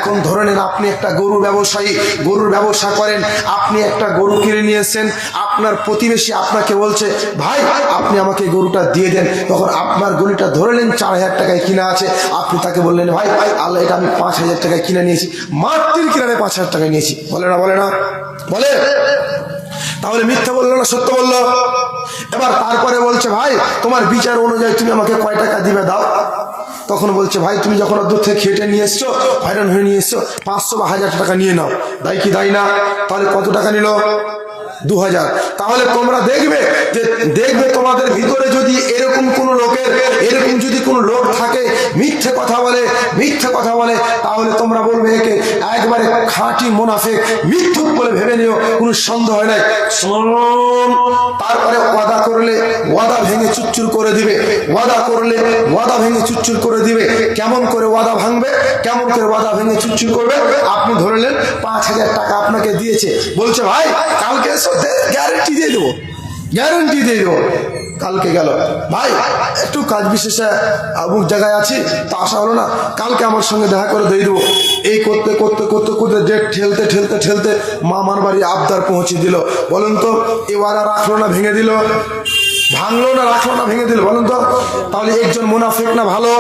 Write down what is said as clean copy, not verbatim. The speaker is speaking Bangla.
এখন ধরে নেন আপনি একটা গরু ব্যবসায়ী, গরুর ব্যবসা করেন, আপনি একটা গরু কিনে নিয়েছেন, আপনার প্রতিবেশী আপনাকে বলছে ভাই আপনি আমাকে গরুটা দিয়ে দেন। তখন আপনার গরুটা ধরে নেন 4,000 টাকায় কিনা আছে, আপনি তাকে বললেন ভাই আল্লাহ এটা আমি 5,000 টাকায় কিনে নিয়েছি, মাটির কিনারে 5,000 টাকায় নিয়েছি, বলে না বলে না বলে? তাহলে মিথ্যা বললো না সত্য বললো? এবার তারপরে বলছে ভাই তোমার বিচার অনুযায়ী তুমি আমাকে কয় টাকা দিবে দাও। তখন বলছে ভাই তুমি যখন দূর থেকে খেটে নিয়ে এসছো, হয়রান হয়ে নিয়ে এসছো, 500 বা 1,000 টাকা নিয়ে নাও। দেয় কি দেয় না? তাহলে কত টাকা নিল? 2,000। তাহলে তোমরা দেখবে যে তোমাদের ভিতরে যদি এরকম কোনো লোক থাকে মিথ্যে কথা বলে, তাহলে তোমরা বলবে একে একবারে খাঁটি মুনাফিক, মিথ্যুক বলে ভেবে নিও, কোনো সন্দেহ হয় নাই। তারপরে ওয়াদা করলে ওয়াদা ভেঙে চুরচুর করে দিবে, কেমন করে ওয়াদা ভাঙবে, কেমন করে ওয়াদা ভেঙে চুরচুর করবে? আপনি ধরলেন 5,000 টাকা আপনাকে দিয়েছে, বলছে ভাই কালকে গ্যারেন্টি দিয়ে দেবো। কালকে গেল, ভাই একটু কাজ বিশেষে অমুক জায়গায় আছি, তা আসা হলো না, কালকে আমার সঙ্গে দেখা করে দিয়ে দেবো। এই করতে ডেট ঠেলতে মামার বাড়ি আবদার পৌঁছে দিল। বলুন তো এ ওয়াদা রাখলো না ভেঙে দিল? ভাঙলো না রাখলো না ভেঙে দিল? বলুন তো তাহলে একজন মুনাফিক না ভালো?